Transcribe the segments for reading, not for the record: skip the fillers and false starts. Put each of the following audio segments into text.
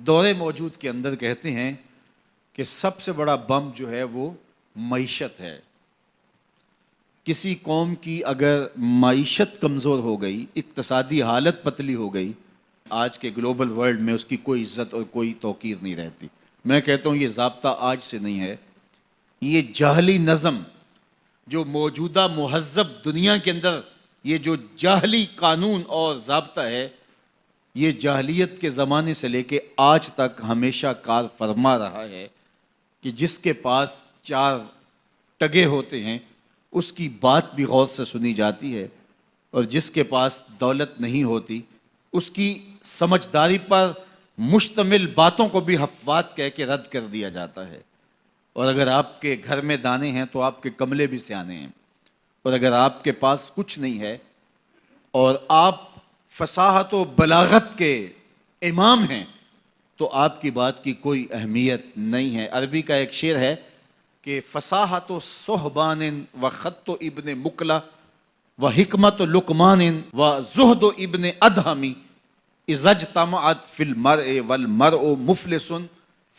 دور موجود کے اندر کہتے ہیں کہ سب سے بڑا بم جو ہے وہ معیشت ہے۔ کسی قوم کی اگر معیشت کمزور ہو گئی، اقتصادی حالت پتلی ہو گئی، آج کے گلوبل ورلڈ میں اس کی کوئی عزت اور کوئی توقیر نہیں رہتی۔ میں کہتا ہوں یہ ضابطہ آج سے نہیں ہے، یہ جاہلی نظم جو موجودہ مہذب دنیا کے اندر یہ جو جاہلی قانون اور ضابطہ ہے، یہ جاہلیت کے زمانے سے لے کے آج تک ہمیشہ کار فرما رہا ہے کہ جس کے پاس 4 ٹگے ہوتے ہیں اس کی بات بھی غور سے سنی جاتی ہے، اور جس کے پاس دولت نہیں ہوتی اس کی سمجھداری پر مشتمل باتوں کو بھی حفوات کہہ کے رد کر دیا جاتا ہے۔ اور اگر آپ کے گھر میں دانے ہیں تو آپ کے کملے بھی سیانے ہیں، اور اگر آپ کے پاس کچھ نہیں ہے اور آپ فصاحت و بلاغت کے امام ہیں تو آپ کی بات کی کوئی اہمیت نہیں ہے۔ عربی کا ایک شعر ہے کہ فصاحت و صحبان و خط و ابن مکلا و حکمت و لقمان و زہد و ابن ادہمی اذا اجتمعت فی المرء والمرء مفلس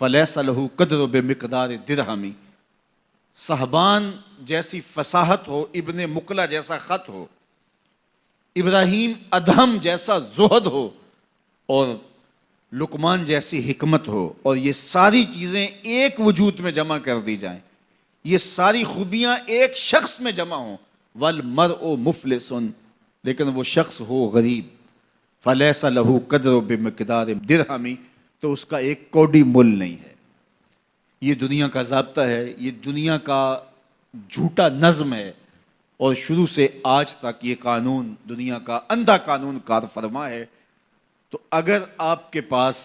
فلیس لہ قدر بمقدار درہمی۔ صحبان جیسی فصاحت ہو، ابن مکلا جیسا خط ہو، ابراہیم ادہم جیسا زہد ہو، اور لقمان جیسی حکمت ہو، اور یہ ساری چیزیں ایک وجود میں جمع کر دی جائیں، یہ ساری خوبیاں ایک شخص میں جمع ہوں، والمرء مفلس، لیکن وہ شخص ہو غریب، فلیس لہ قدر بمقدار درہمی، تو اس کا ایک کوڑی مول نہیں ہے۔ یہ دنیا کا ضابطہ ہے، یہ دنیا کا جھوٹا نظم ہے، اور شروع سے آج تک یہ قانون دنیا کا اندھا قانون کار فرما ہے۔ تو اگر آپ کے پاس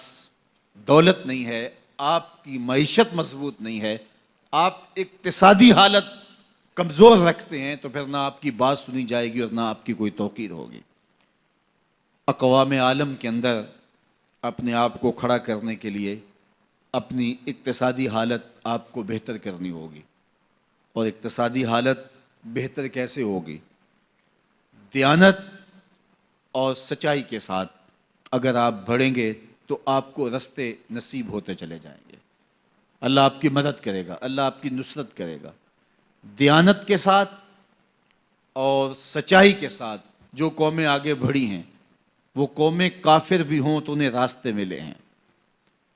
دولت نہیں ہے، آپ کی معیشت مضبوط نہیں ہے، آپ اقتصادی حالت کمزور رکھتے ہیں، تو پھر نہ آپ کی بات سنی جائے گی اور نہ آپ کی کوئی توقیر ہوگی۔ اقوام عالم کے اندر اپنے آپ کو کھڑا کرنے کے لیے اپنی اقتصادی حالت آپ کو بہتر کرنی ہوگی، اور اقتصادی حالت بہتر کیسے ہوگی؟ دیانت اور سچائی کے ساتھ اگر آپ بڑھیں گے تو آپ کو رستے نصیب ہوتے چلے جائیں گے، اللہ آپ کی مدد کرے گا، اللہ آپ کی نصرت کرے گا۔ دیانت کے ساتھ اور سچائی کے ساتھ جو قومیں آگے بڑھی ہیں، وہ قومیں کافر بھی ہوں تو انہیں راستے ملے ہیں،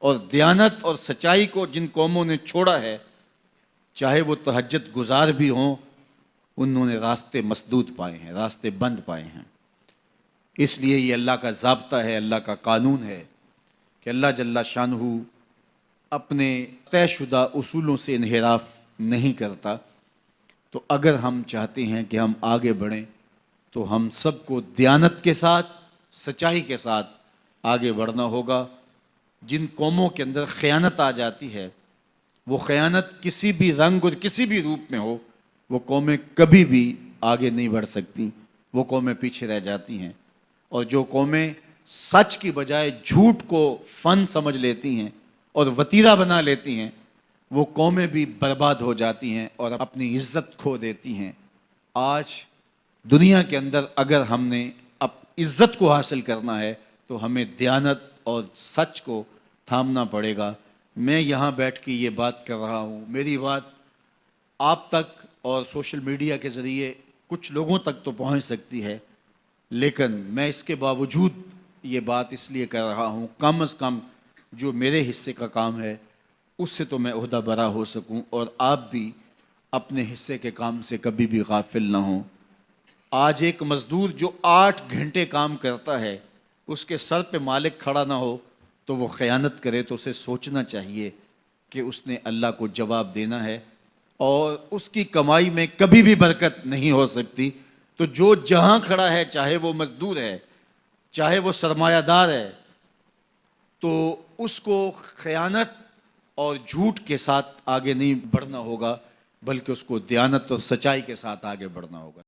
اور دیانت اور سچائی کو جن قوموں نے چھوڑا ہے، چاہے وہ تہجد گزار بھی ہوں، انہوں نے راستے مسدود پائے ہیں، راستے بند پائے ہیں۔ اس لیے یہ اللہ کا ضابطہ ہے، اللہ کا قانون ہے کہ اللہ جل شانہ اپنے طے شدہ اصولوں سے انحراف نہیں کرتا۔ تو اگر ہم چاہتے ہیں کہ ہم آگے بڑھیں تو ہم سب کو دیانت کے ساتھ، سچائی کے ساتھ آگے بڑھنا ہوگا۔ جن قوموں کے اندر خیانت آ جاتی ہے، وہ خیانت کسی بھی رنگ اور کسی بھی روپ میں ہو، وہ قومیں کبھی بھی آگے نہیں بڑھ سکتی، وہ قومیں پیچھے رہ جاتی ہیں۔ اور جو قومیں سچ کی بجائے جھوٹ کو فن سمجھ لیتی ہیں اور وتیرہ بنا لیتی ہیں، وہ قومیں بھی برباد ہو جاتی ہیں اور اپنی عزت کھو دیتی ہیں۔ آج دنیا کے اندر اگر ہم نے عزت کو حاصل کرنا ہے تو ہمیں دیانت اور سچ کو تھامنا پڑے گا۔ میں یہاں بیٹھ کے یہ بات کر رہا ہوں، میری بات آپ تک اور سوشل میڈیا کے ذریعے کچھ لوگوں تک تو پہنچ سکتی ہے، لیکن میں اس کے باوجود یہ بات اس لیے کر رہا ہوں، کم از کم جو میرے حصے کا کام ہے اس سے تو میں عہدہ برا ہو سکوں، اور آپ بھی اپنے حصے کے کام سے کبھی بھی غافل نہ ہوں۔ آج ایک مزدور جو 8 گھنٹے کام کرتا ہے، اس کے سر پہ مالک کھڑا نہ ہو تو وہ خیانت کرے، تو اسے سوچنا چاہیے کہ اس نے اللہ کو جواب دینا ہے، اور اس کی کمائی میں کبھی بھی برکت نہیں ہو سکتی۔ تو جو جہاں کھڑا ہے، چاہے وہ مزدور ہے، چاہے وہ سرمایہ دار ہے، تو اس کو خیانت اور جھوٹ کے ساتھ آگے نہیں بڑھنا ہوگا، بلکہ اس کو دیانت اور سچائی کے ساتھ آگے بڑھنا ہوگا۔